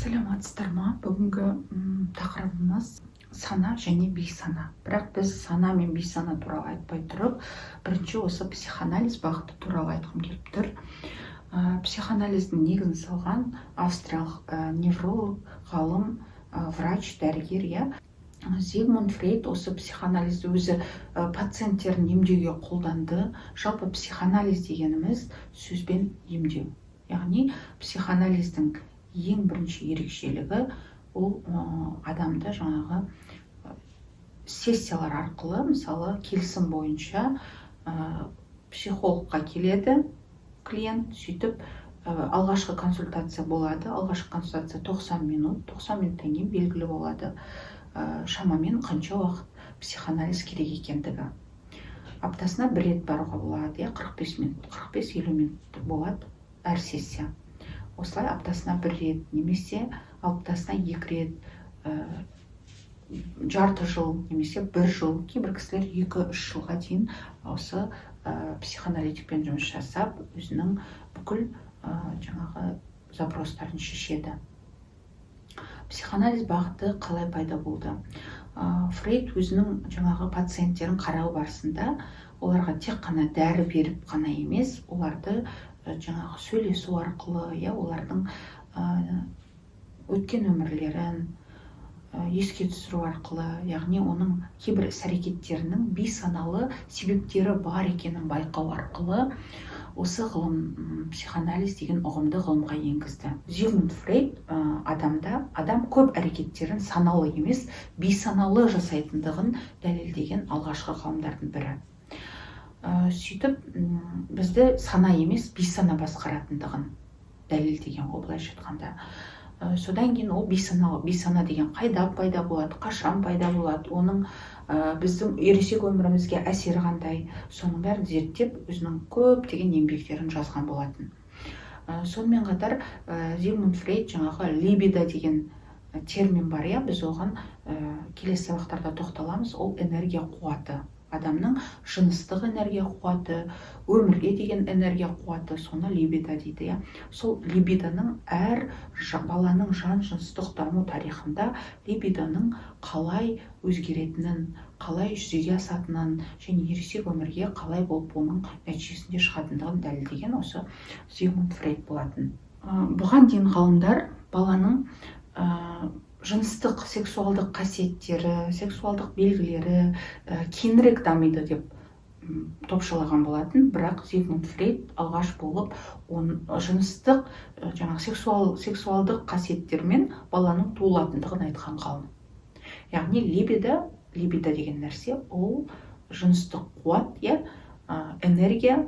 Саламатсыздар ма? Бүгінгі тақырыбымыз сана және бейсана. Бірақ біз сана мен бейсана туралы айтпай тұрып, бірінші осы психоанализ бағыты туралы айтқым келіп тұр. Психоанализдің негізін салған австриялық невролог, ғалым, врач, дәрігер, Зигмунд Фрейд осы психоанализді өзі пациенттерін емдеуге қолданды. Жалпы психоанализ дегеніміз сөзбен емдеу. Яғни психоанализдің ең бірінші ерекшелігі ол адамды жаңағы сессиялар арқылы, мысалы келісім бойынша психологқа келеді клиент, сөйтіп алғашқы консультация болады. Алғашқы консультация 90 минут, 90 минуттан кейін белгілі болады шамамен қанша уақыт психоанализ керек екендігі. Аптасына бір рет баруға болады, 45 минут, 45-50 минут болады әр сессия. Осылай аптасына бір рет, немесе аптасына 2 рет, жарты жыл, немесе 1 жыл, кейбір кісілер 2-3 жылға дейін осы психоаналитикпен жұмыс жасап, өзінің бүкіл жаңағы запростарын шешеді. Психоанализ бағыты қалай пайда болды? Фрейд өзінің жаңағы пациенттерін қарау барысында оларға тек қана дәрі беріп қана емес, оларды жаңағы сөйлесу арқылы, олардың өткен өмірлерін еске түсіру арқылы, яғни оның кейбір іс-әрекеттерінің бейсаналы себептері бар екенін байқау арқылы осы ғылым, психоанализ деген ұғымды ғылымға енгізді. Зигмунд Фрейд адам көп әрекеттерін саналы емес, бейсаналы жасайтындығын дәлелдеген алғашқы ғалымдардың бірі. Сөйтіп, бізді сана емес, бейсана басқаратындығын дәлелдеген ғой, былайша айтқанда. Содан кейін ол бейсана деген қайда пайда болады, қашан пайда болады, оның біздің ересек өмірімізге әсері қандай, соның бәрін зерттеп, өзінің көптеген еңбектерін жазған болатын. Сонымен қатар Зигмунд Фрейд жаңағы либидо деген термин бар, біз оған келесі сабақтарда тоқталамыз. Ол энергия қуаты, адамның жыныстық энергия қуаты, өмірге деген энергия қуаты, соны либидо дейді. Сол либидоның әр баланың жан-жыныстық даму тарихында либидоның қалай өзгеретінін, қалай жүзеге асатынын және ересек өмірге қалай болып оның нәтижесінде шығатындығын дәлелдеген осы Зигмунд Фрейд болатын. Бұған дейін ғалымдар баланың жыныстық, сексуалдық қасиеттері, сексуалдық белгілері кейінірек дамиды деп топшылаған болатын, бірақ Зигмунд Фрейд алғаш болып жыныстық, сексуалдық қасиеттермен баланың туылатындығын айтқан ғалым. Яғни либидо деген нәрсе ол жыныстық қуат, энергия,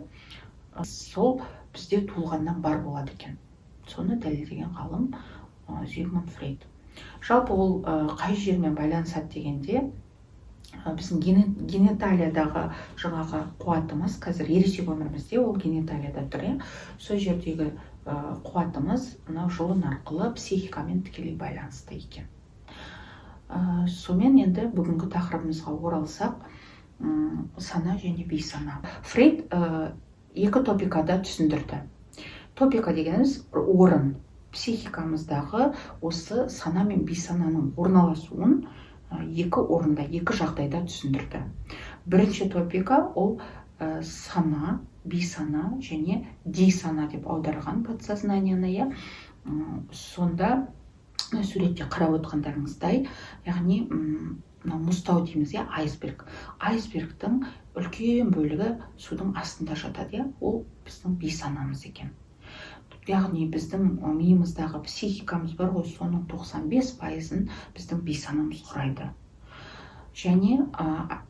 сол бізде туылғаннан бар болады екен. Соны дәлелдеген ғалым Зигмунд Фрейд. Жалпы ол қай жермен байланысады дегенде, біздің гениталиядағы жаңағы қуатымыз, қазір ересек өмірімізде ол гениталияда тұр, сол жердегі қуатымыз жұлын арқылы психикамен тікелей байланысты екен. Сонымен енді бүгінгі тақырыбымызға оралсақ, сана және бейсана. Фрейд 2 топикада түсіндірді. Топика дегеніміз орын. Психикамыздағы осы сана мен бейсананың орналасуын 2 орында, 2 жағдайда түсіндірді. Бірінші топика ол сана, бейсана және дейсана деп аударған подсознанияны. Сонда суретте қарап отқандарыңыздай, яғни мұзтау дейміз, айсберг. Айсбергтің үлкен бөлігі судың астында жатады, ол біздің бейсанамыз екен. Яғни біздің миымыздағы психикамыз бар ғой, соның 95%-ын біздің бейсанамыз құрайды. Және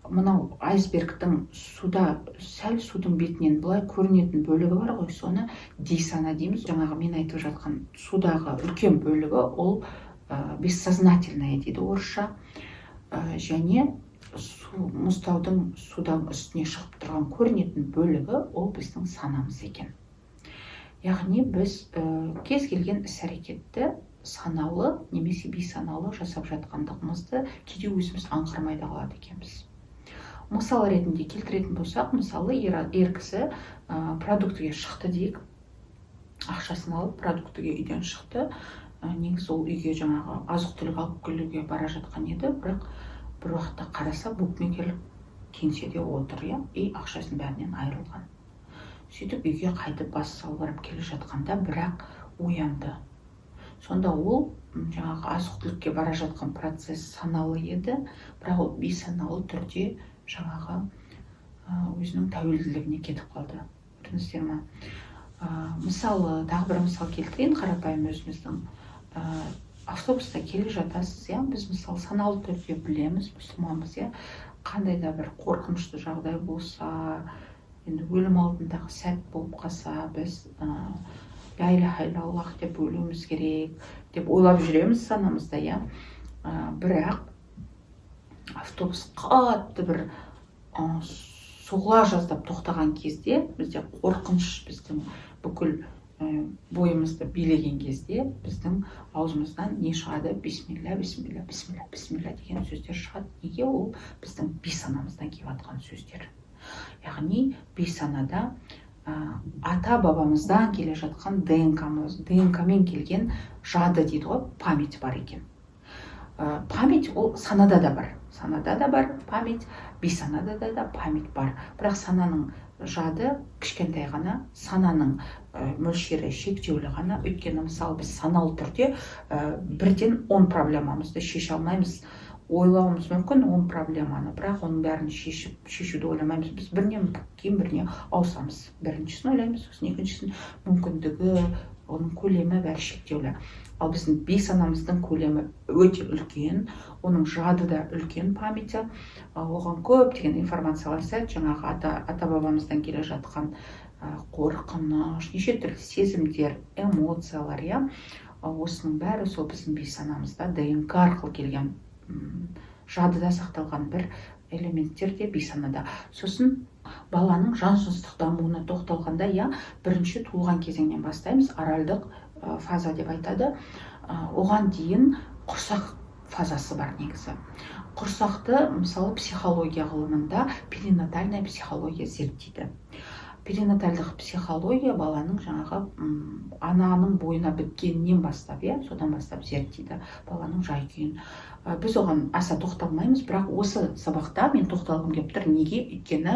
мынау айсбергтің сәл судың бетінен былай көрінетін бөлігі бар ғой, соны дейсана дейміз. Жаңағы мен айтып жатқан судағы үлкен бөлігі ол бессознательное дейді орысша. Және мұзтаудың судан үстіне шығып тұрған көрінетін бөлігі ол біздің санамыз екен. Яғни біз кез келген іс-әрекетті саналы немесе бейсаналы жасап жатқандығымызды кейде өзіміз аңғармай да қалады екенбіз. Мысал ретінде келтіретін болсақ, мысалы ер кісі продуктіге шықты дейік, ақшасын алып продуктіге үйден шықты, негізі ол үйге жаңағы азық түлік алып келуге бара жатқан еді, бірақ бір уақытта қараса букмекерлік кеңседе отыр, и ақшасының бәрінен айырылған. Сөйтіп үйге қайтып бас салбырап келе жатқанда бірақ оянды. Сонда ол жаңағы азық түлікке бара жатқан процесс саналы еді, бірақ ол бейсаналы түрде жаңағы өзінің тәуелділігіне кетіп қалды. Көрдіңіздер ме? Мысалы, тағы бір мысал келтірейін, қарапайым өзіміздің. Автобуста келе жатасыз, біз мысалы саналы түрде білеміз, мұсылманбыз, қандай да бір қорқынышты жағдай болса, енді өлім алдындағы сәт болып қалса, біз ля иляха иллаллах деп өлуіміз керек деп ойлап жүреміз санамызда, бірақ автобус қатты бір соғыла жаздап тоқтаған кезде, бізде қорқыныш біздің бүкіл бойымызды билеген кезде, біздің аузымыздан не шығады? Бисмилля, бисмилля, бисмилля, бисмилля деген сөздер шығады. Неге? Ол біздің бейсанамыздан келіп жатқан сөздер. Яғни бейсанада ата бабамыздан келе жатқан ДНК-мен келген жады дейді ғой, память бар екен. Память ол санада да бар память, бейсанада да память бар. Бірақ сананың жады кішкентай ғана, сананың мөлшері шектеулі ғана. Өйткені мысалы біз саналы түрде бірден 10 проблемамызды шеше алмаймыз. Ойлауымыз мүмкін 10 проблеманы, бірақ оның бәрін шешуді ойламаймыз. Біз бірінен кейін біріне ауысамыз. Біріншісін ойлаймыз, сосын екіншісін, мүмкіндігі, оның көлемі бәрі шектеулі. Ал біздің бейсанамыздың көлемі өте үлкен, оның жады да үлкен, памяті, оған көптеген информациялар сәт, жаңағы ата бабамыздан келе жатқан қорқыныш, неше түрлі сезімдер, эмоциялар, осының бәрі сол біздің бейсанамызда ДНК арқылы келген жадыда сақталған бір элементтер де бейсанада. Сосын баланың жан-жыныстық дамуына тоқталғанда, бірінші туылған кезеңнен бастаймыз, оральдық фаза деп айтады. Оған дейін құрсақ фазасы бар негізі. Құрсақты, мысалы, психология ғылымында перинатальная психология зерттейді. Перинатальдық психология баланың жаңағы ананың бойына біткенінен бастап, содан бастап зерттейді баланың жай-күйін. Біз оған аса тоқталмаймыз, бірақ осы сабақта мен тоқталғым келіп тұр. Неге? Өйткені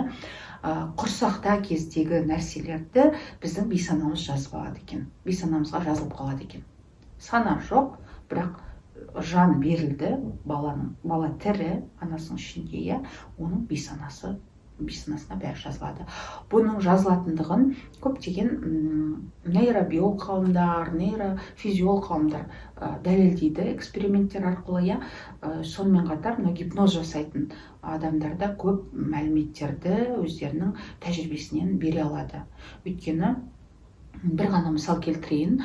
құрсақта кездегі нәрселерді біздің бейсанамыз жазып алады екен. Бейсанамызға жазылып қалады екен. Сана жоқ, бірақ жан берілді, бала тірі, анасының ішінде, оның бейсанасына бәрі жазылады. Бұның жазылатындығын көптеген нейробиолог ғалымдар, нейрофизиолог ғалымдар дәлелдейді эксперименттер арқылы. Сонымен қатар гипноз жасайтын адамдарда көп мәліметтерді өздерінің тәжірибесінен бере алады. Өйткені бір ғана мысал келтірейін,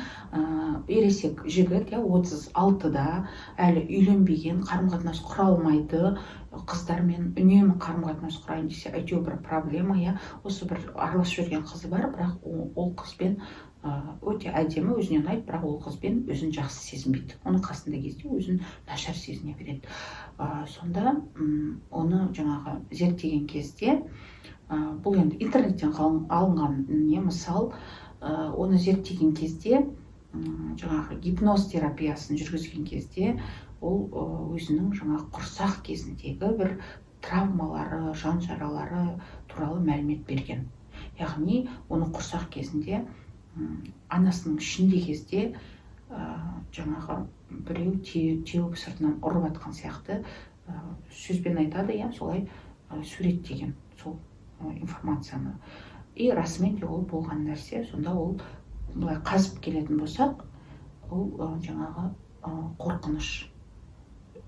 ересек жігіт 36-да әлі үйленбеген, қарым-қатынас құра алмайды, қыздармен үнемі қарым-қатынас құрайын десе, әйтеуір бір проблема, осы бір араласып жүрген қызы бар, бірақ ол қызбен өте әдемі, өзіне ұнайды, бірақ ол қызбен өзін жақсы сезінбейді. Оның қасында кезде өзін нашар сезіне береді. Сонда оны жаңағы зерттеген кезде, бұл енді интернеттен алынған мысал, оны зерттеген кезде, жаңағы гипноз терапиясын жүргізген кезде, ол өзінің жаңағы құрсақ кезіндегі бір травмалары, жан жаралары туралы мәлімет берген. Яғни, оны құрсақ кезінде, анасының ішінде кезде, жаңағы біреу теуіп сыртынан ұрып атқан сияқты сөзбен айтады, солай суреттеген сол информацияны. И расымен де ол болған нәрсе. Сонда ол былай қазып келетін болсақ, ол жаңағы қорқыныш,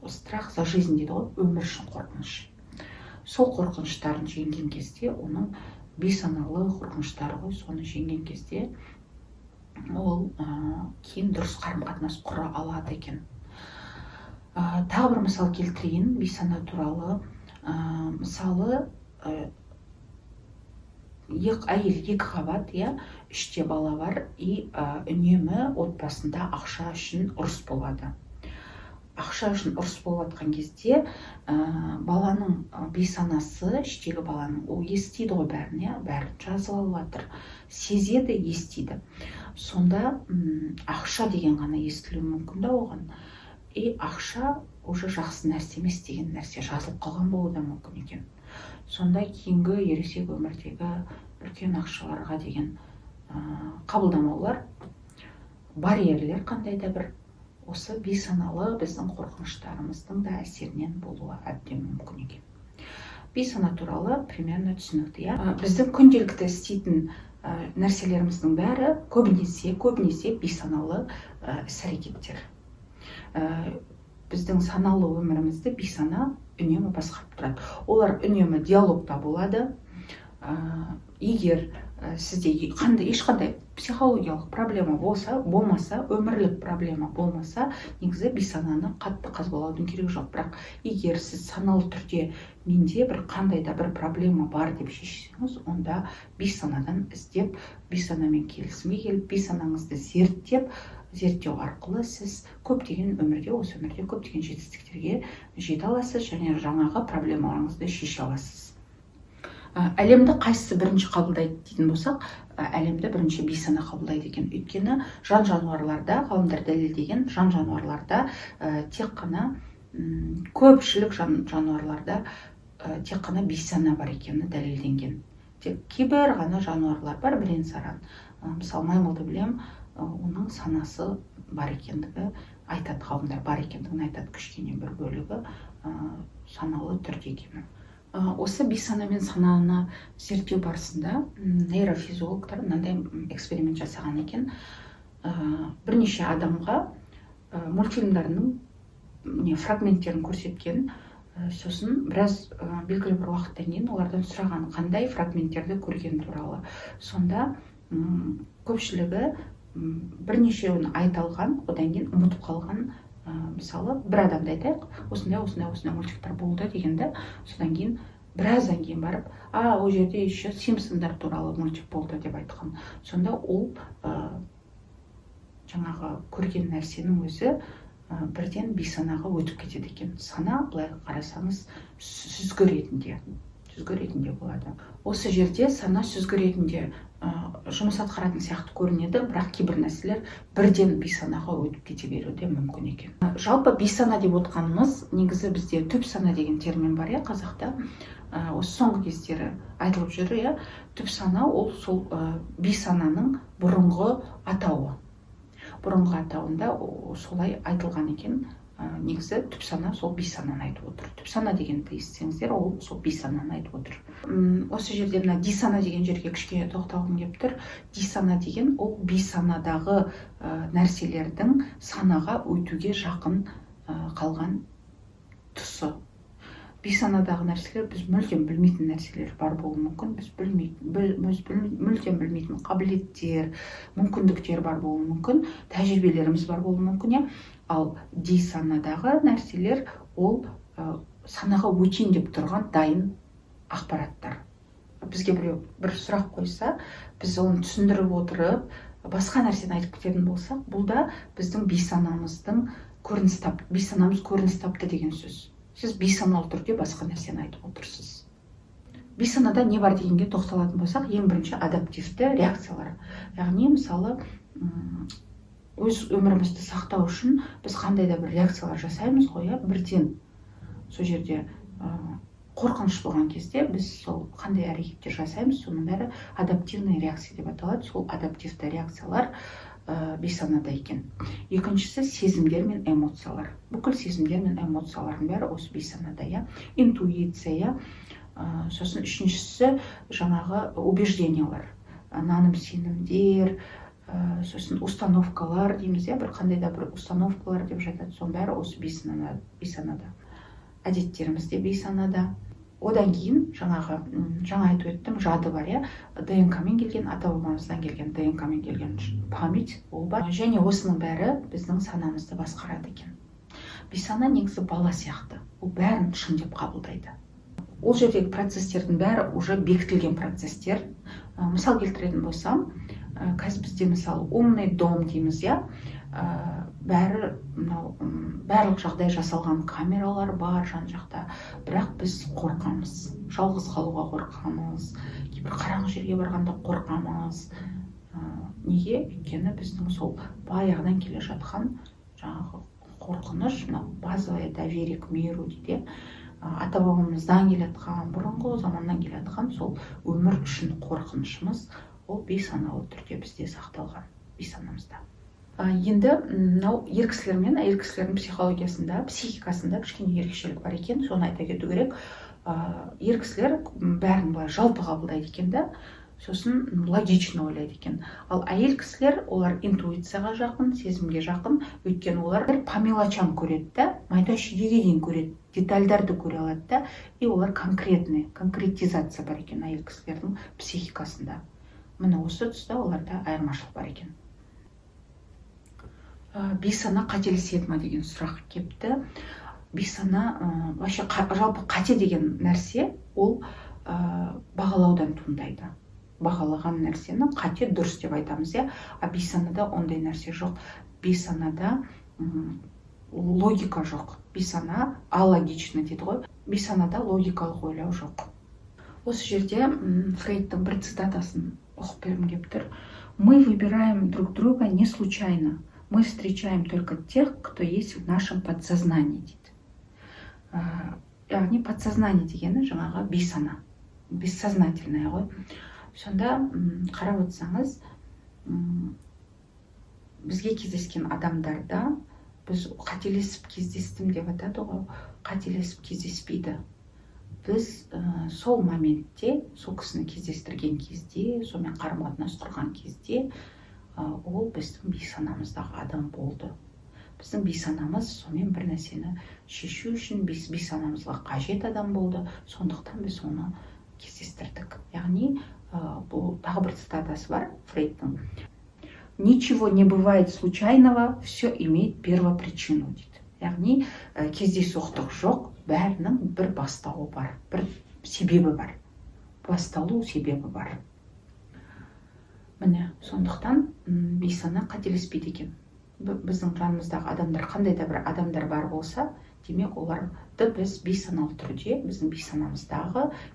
страх за жизнь дейді ғой, өмір үшін қорқыныш. Сол қорқыныштарын жеңген кезде, оның бейсаналы қорқыныштары ғой, соны жеңген кезде, ол кейін дұрыс қарым-қатынас құра алады екен. Тағы бір мысал келтірейін бейсана туралы. Мысалы, әйел 2 қабат, 3-те бала бар, и үнемі отбасында ақша үшін ұрыс болады. Ақша үшін ұрыс болып жатқан кезде, баланың бейсанасы, іштегі баланың, ол естиді ғой бәрін, бәрін жазып алып жатыр, сезеді, естиді. сонда ақша деген ғана естілуі мүмкін да оған. Ақша уже жақсы нәрсе емес деген нәрсе жазылып қалған болуы да мүмкін екен. Сонда кейінгі ересек өмірдегі үлкен ақшаларға деген қабылдамаулар, барьерлер қандай да бір осы бейсаналы біздің қорқыныштарымыздың да әсерінен болуы әбден мүмкін екен. Бейсана туралы примерно түсінікті, біздің күнделікті істейтін нәрселеріміздің бәрі көбінесе бейсаналы іс-әрекеттер. Біздің саналы өмірімізді бейсана үнемі басқарып тұрады. Олар үнемі диалогта болады. Егер сізде ешқандай психологиялық проблема болмаса, өмірлік проблема болмаса, негізі бейсананы қатты қазбалаудың керегі жоқ. Бірақ егер сіз саналы түрде менде бір қандай да бір проблема бар деп шешсеңіз, онда бейсанадан іздеп, бейсанамен келісімге келіп, бейсанаңызды зерттеу арқылы сіз осы өмірде көптеген жетістіктерге жете аласыз және жаңағы проблемаларыңызды шеше аласыз. Әлемді қайсысы бірінші қабылдайды дейтін болсақ, әлемді бірінші бейсана қабылдайды екен. Өйткені жан-жануарларда, ғалымдар дәлелдеген, жан-жануарларда тек қана көпшілік жануарларда тек қана бейсана бар екені дәлелденген. Тек кейбір ғана жануарлар бар, бірен-саран. Мысалы, маймылды білем, оның санасы бар екендігі айтады, ғалымдар бар екендігін айтады, кішкене бір бөлігі саналы түрде екенін. Осы бейсана мен сананы зерттеу барысында нейрофизиологтар мынандай эксперимент жасаған екен. Бірнеше адамға мультфильмдерінің фрагменттерін көрсеткен. Сосын біраз белгілі бір уақыттан кейін олардан сұраған, қандай фрагменттерді көрген туралы. Сонда көпшілігі бірнешеуін айта алған, одан кейін ұмытып қалған. Мысалы, бір адамды айтайық, осындай мультиктер болды дегенде, содан кейін біраздан кейін барып, ол жерде еще Симпсондар туралы мультик болды деп айтқан. Сонда ол жаңағы көрген нәрсенің өзі бірден бейсанаға өтіп кетеді екен. Сана, былай қарасаңыз, сүзгі ретінде болады. Осы жерде сана сүзгі ретінде жұмыс атқаратын сияқты көрінеді, бірақ кейбір нәрселер бірден бейсанаға өтіп кете беруі де мүмкін екен. Жалпы бейсана деп отқанымыз, негізі бізде түп сана деген термин бар, қазақта. Осы соңғы кездері айтылып жүр, түп сана ол сол бейсананың бұрынғы атауы. Бұрынғы атауында солай айтылған екен. Негізі түп сана сол бейсананы айтып отыр. Түп сана дегенді естісеңіздер, ол сол бейсананы айтып отыр. Осы жерде мына дисана деген жерге кішкене тоқталғым келіп тұр. Дисана деген ол бейсанадағы нәрселердің санаға өтуге жақын қалған тұсы. Бейсанадағы нәрселер біз мүлдем білмейтін нәрселер бар болуы мүмкін. Біз мүлдем білмейтін қабілеттер, мүмкіндіктер бар болуы мүмкін, тәжірибелеріміз бар болуы мүмкін. Ал дейсанадағы нәрселер ол санаға өтейін деп тұрған дайын ақпараттар. Бізге біреу бір сұрақ қойса, біз оны түсіндіріп отырып, басқа нәрсені айтып кететін болсақ, бұл да біздің бейсанамыз көрініс тапты деген сөз. Сіз бейсаналы түрде басқа нәрсені айтып отырсыз. Бейсанада не бар дегенге тоқталатын болсақ, ең бірінші адаптивті реакциялар. Яғни, мысалы, өз өмірімізді сақтау үшін біз қандай да бір реакциялар жасаймыз ғой, бірден сол жерде қорқыныш болған кезде біз сол қандай әрекеттер жасаймыз, соның бәрі адаптивный реакция деп аталады. Сол адаптивті реакциялар бейсанада екен. Екіншісі сезімдер мен эмоциялар. Бүкіл сезімдер мен эмоциялардың бәрі осы бейсанада, интуиция. Сосын үшіншісі жаңағы убеждениялар, наным-сенімдер, сосын установкалар дейміз, бір қандай да бір установкалар деп жатады. Соның бәрі осы бейсанада. Әдеттеріміз де бейсанада. Одан кейін жаңа айтып өттім, жады бар, ДНК-мен келген, ата-бабамыздан келген ДНК-мен келген память ол бар. Және осының бәрі біздің санамызды басқарады екен. Бейсана негізі бала сияқты. Ол бәрін шын деп қабылдайды. Ол жердегі процестердің бәрі уже бекітілген процестер. Мысал келтіретін болсам, қазір бізде мысалы умный дом дейміз, барлық жағдай жасалған камералар бар жан-жақта, бірақ біз қорқамыз. Жалғыз қалуға қорқамыз, кейбір қараңғы жерге барғанда қорқамыз. Неге? Өйткені біздің сол баяғыдан келе жатқан жаңағы қорқыныш, мынау базовое доверие к миру дейді. Ата бабамыздан келатқан, бұрынғы заманнан келатқан сол өмір үшін қорқынышымыз ол бейсаналы түрде бізде сақталған, бейсанамызда. Енді мынау ер кісілер мен әйел кісілердің психологиясында, психикасында кішкене ерекшелік бар екен, соны айта кету керек. Ер кісілер бәрін былай жалпы қабылдайды екен да, сосын логично ойлайды екен. Ал әйел кісілер олар интуицияға жақын, сезімге жақын, өйткені олар по мелочам көреді да, майда шүйдеге дейін көреді, детальдарды көре алады да, и олар конкретизация бар екен әйел кісілердің психикасында. Міне осы тұста оларда айырмашылық бар екен. Бейсана қателеседі ма деген сұрақ кепті. Бейсана вообще жалпы қате деген нәрсе ол бағалаудан туындайды. Бағалаған нәрсені қате дұрыс деп айтамыз, а бейсанада ондай нәрсе жоқ. Бейсанада логика жоқ. Бейсана алогично дейді ғой. Бейсанада логикалық ойлау жоқ. Осы жерде Фрейдтің бір цитатасын оқып бергім келіп тұр. Мы выбираем друг друга не случайно. Мы встречаем только тех, кто есть в нашем подсознании дейді. Яғни подсознание дегені жаңағы бейсана, бессознательное ғой. Сонда қарап отырсаңыз, бізге кездескен адамдарда біз қателесіп кездестім деп айтады ғой, қателесіп кездеспейді. Біз сол моментте, сол кісіні кездестірген кезде, сонымен қарым-қатынас құрған кезде, ол біздің бейсанамыздағы адам болды. Біздің бейсанамыз сонымен бір нәрсені шешу үшін бейсанамызға қажет адам болды, сондықтан біз оны кездестірдік. Яғни бұл тағы бір цитатасы бар Фрейдтің. Ничего не бывает случайного, все имеет первопричину дейді. Яғни кездейсоқтық жоқ, бәрінің бір бастауы бар, бір себебі бар. Басталу себебі бар. Міне, сондықтан бейсана қателеспейді екен. Біздің жанымыздағы адамдар, қандай да бір адамдар бар болса, демек оларды біз бейсаналы түрде, біздің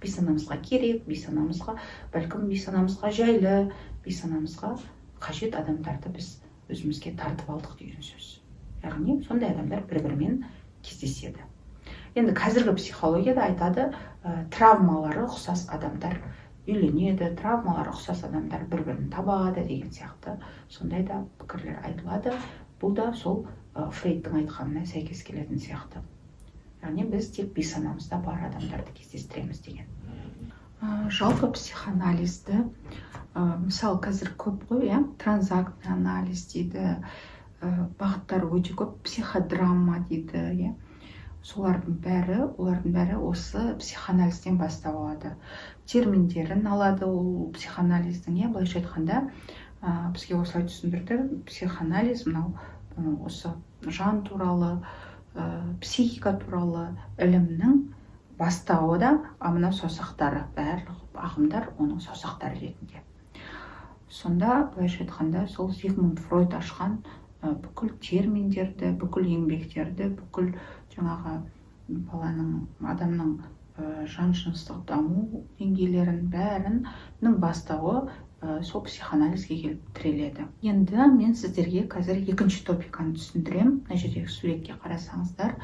бейсанамызға керек, бәлкім бейсанамызға жайлы, бейсанамызға қажет адамдарды біз өзімізге тартып алдық деген сөз. Яғни сондай адамдар бір-бірімен кездеседі. Енді қазіргі психологияда айтады, травмалары ұқсас адамдар үйленеді, травмалары ұқсас адамдар бір-бірін табады деген сияқты сондай да пікірлер айтылады. Бұл да сол Фрейдтің айтқанына сәйкес келетін сияқты. Яғни біз тек бейсанамызда бар адамдарды кездестіреміз деген. Жалпы психоанализді, мысалы қазір көп қой, транзактный анализ дейді, бағыттары өте көп, психодрама дейді, олардың бәрі осы психоанализден бастау алады. Терминдерін алады ол психоанализдің, былайша айтқанда, бізге осылай түсіндірді, психоанализ мынау осы жан туралы, психика туралы ілімнің бастауы да, мынау саусақтары, барлық ағымдар оның саусақтары ретінде. Сонда, былайша айтқанда, сол Зигмунд Фройд ашқан бүкіл терминдерді, бүкіл еңбектерді, бүкіл жаңағы адамның жан-жыныстық даму деңгейлерін бәрінің бастауы сол психоанализге келіп тіреледі. Енді мен сіздерге қазір екінші топиканы түсіндірем. Мына жердегі суретке қарасаңыздар,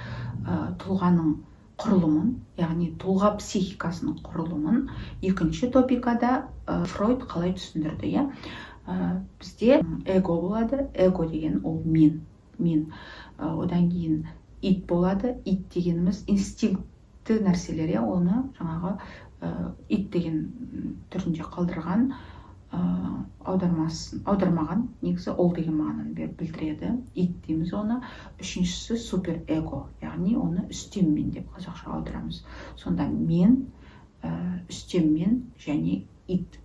тұлғаның құрылымын, яғни тұлға психикасының құрылымын екінші топикада Фройд қалай түсіндірді. Бізде эго болады, эго деген ол мен. Одан кейін ит болады, ит дегеніміз инстинкті нәрселер, оны жаңағы ит деген түрінде қалдырған, аудармаған, негізі ол деген мағынаны білдіреді. Ит дейміз оны. Үшіншісі супер эго, яғни оны үстеммен деп қазақша аударамыз. Сонда мен, үстеммен және ит.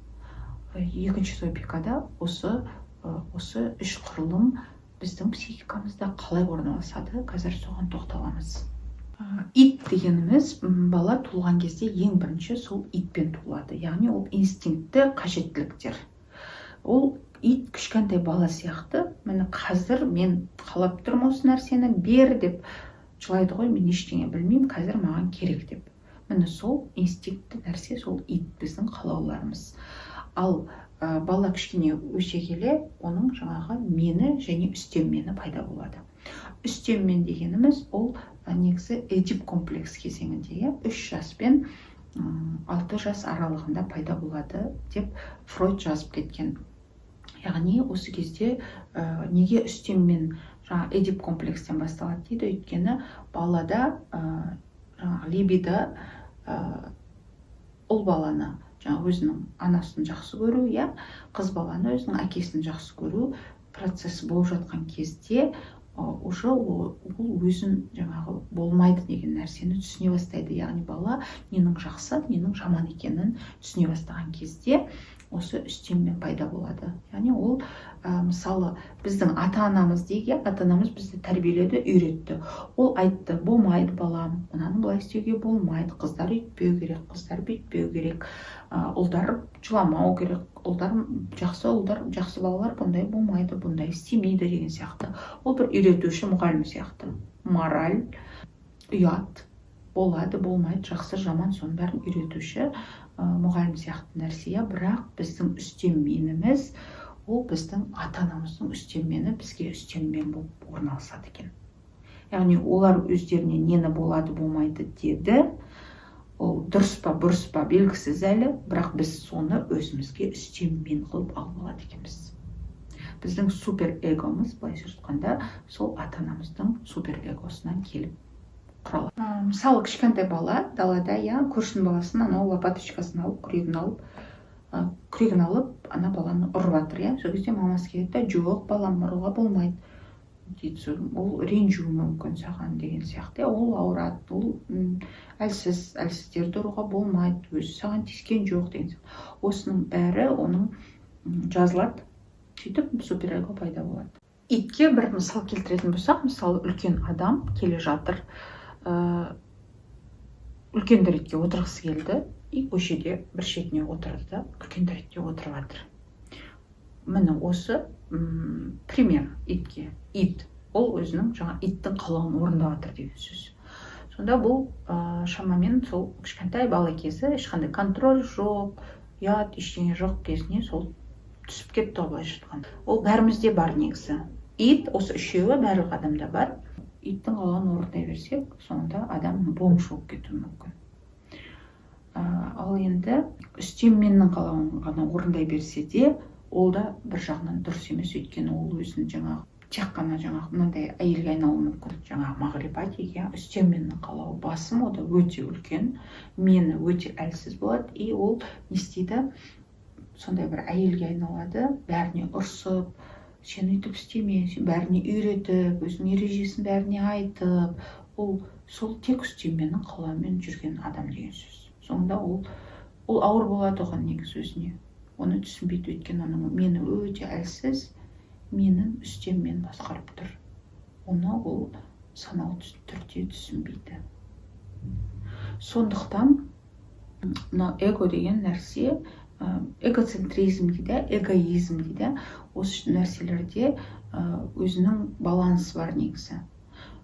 Екінші топикада осы үш құрылым біздің психикамызда қалай орналасады, қазір соған тоқталамыз. Ит дегеніміз бала туылған кезде ең бірінші сол итпен туылады, яғни ол инстинкті қажеттіліктер. Ол ит кішкентай бала сияқты, мені қазір мен қалап тұрмын осы нәрсені бер деп жылайды ғой, мен ештеңе білмеймін, қазір маған керек деп. Мені сол инстинкті нәрсе, сол ит біздің қалауларымыз. Ал бала кішкене өсе келе оның жаңағы мені және үстем мені пайда болады. Үстем мен дегеніміз ол негізі эдип комплекс кезеңінде 3 жас пен 6 жас аралығында пайда болады деп Фройд жазып кеткен. Яғни осы кезде неге үстем мен эдип комплекстен басталады дейді, өйткені балада либидо ұл баланы өзінің анасын жақсы көру, қыз баланы өзінің әкесін жақсы көру процесі болып жатқан кезде уже ол өзін болмайды деген нәрсені түсіне бастайды. Яғни бала ненің жақсы, ненің жаман екенін түсіне бастаған кезде осы үстеммен пайда болады. Яғни ол мысалы біздің ата-анамыз дейік, ата-анамыз бізді тәрбиеледі, үйретті. Ол айтты, болмайды балам, мынаны былай істеуге болмайды, қыздар үйтпеу керек, қыздар бүйтпеу керек, ұлдар жыламау керек, жақсы балалар бұндай болмайды, бұндай істемейді деген сияқты. Ол бір үйретуші мұғалім сияқты. Мораль, ұят, болады, болмайды, жақсы, жаман, соның бәрін үйретуші мұғалім сияқты нәрсе. Бірақ біздің үстем меніміз, ол біздің ата-анамыздың үстем мені бізге үстем мен болып орналасады екен. Яғни олар өздеріне нені болады, болмайды деді. Ол дұрыс па, бұрыс па белгісіз әлі, бірақ біз соны өзімізге үстем мен қылып алып алады екенбіз. Біздің супер эгомыз, былайша айтқанда, сол ата-анамыздың супер эгосынан келіп құралады. Мысалы кішкентай бала далада көршінің баласын анау лопаточкасын алып, күрегін алып, ана баланы ұрып жатыр. Сол кезде мамасы келеді, жоқ, балам, ұруға болмайды дейді. Ол ренжуі мүмкін саған деген сияқты. Ол ауырады, ол әлсіздерді ұруға болмайды, өзі саған тиіскен жоқ деген сияқты. Осының бәрі оның жазылады, сөйтіп суперэго пайда болады. Итке бір мысал келтіретін болсақ, мысалы үлкен адам келе жатыр, үлкен дәретке отырғысы келді, көшеде бір шетіне отырды да, үлкен дәретке отырып жатыр. Міне осы пример итке. Ит, ол өзінің иттің қалауын орындап жатыр деген сөз. Сонда бұл шамамен сол кішкентай бала кезі, ешқандай контроль жоқ, ұят, ештеңе жоқ кезіне сол түсіп кетті, былайша айтқанда. Ол бәрімізде бар негізі. Ит, осы үшеуі барлық адамда бар. Иттің қалауын орындай берсек, сонда адам бомж болып кетуі мүмкін. Ал енді үстем меннің қалауын ғана орындай берсе де, ол да бір жағынан дұрыс емес, өйткені ол өзін тек қана мынандай әйелге айналуы мүмкін. Мағрипа деген үстем меннің қалауы басым, о да өте үлкен, мені өте әлсіз болады, и ол не істейді, сондай бір әйелге айналады, бәріне ұрсып, сен үйтіп істеме, сен бәріне үйретіп, өзінің ережесін бәріне айтып, ол сол тек үстем меннің қалауымен жүрген адам деген сөз. Соңында ол ауыр болады оған негізі өзіне. Оны түсінбейді, өйткені оның мені өте әлсіз, менің үстем мен басқарып тұр. Оны ол саналы түрде түсінбейді. Сондықтан эго деген нәрсе, эгоцентризм дейді, эгоизм дейді, осы нәрселерде өзінің балансы бар негізі.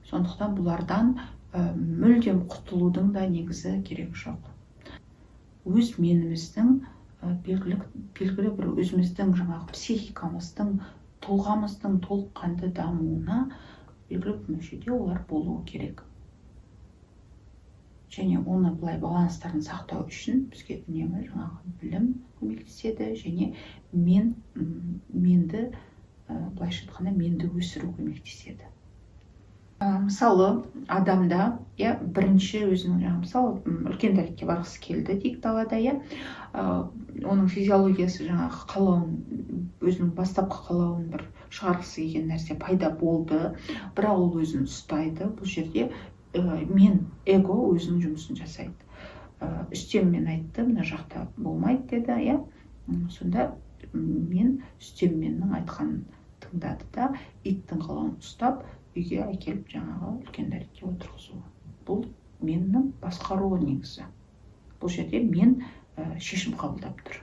Сондықтан бұлардан мүлдем құтылудың да негізі керек жоқ. Өз меніміздің белгілі бір өзіміздің психикамыздың, тұлғамыздың толыққанды дамуына белгілі бір мөлшерде олар болуы керек. Және оны былай баланстарын сақтау үшін бізге үнемі білім көмектеседі, және менді, былайша айтқанда, менді өсіру көмектеседі. Мысалы, адамда бірінші өзінің мысалы үлкен дәретке барғысы келді дейік далада, оның физиологиясы қалауын, өзінің бастапқы қалауын бір шығарғысы келген нәрсе пайда болды, бірақ ол өзін ұстайды. Бұл жерде мен, эго өзінің жұмысын жасайды. Үстем мен айтты, мына жақта болмайды деді, сонда мен үстем меннің айтқанын тыңдады да, иттің қалауын ұстап, үйге әкеліп үлкен дәретке отырғызуы. Бұл менің басқаруы негізі. Бұл жерде мен шешім қабылдап тұр.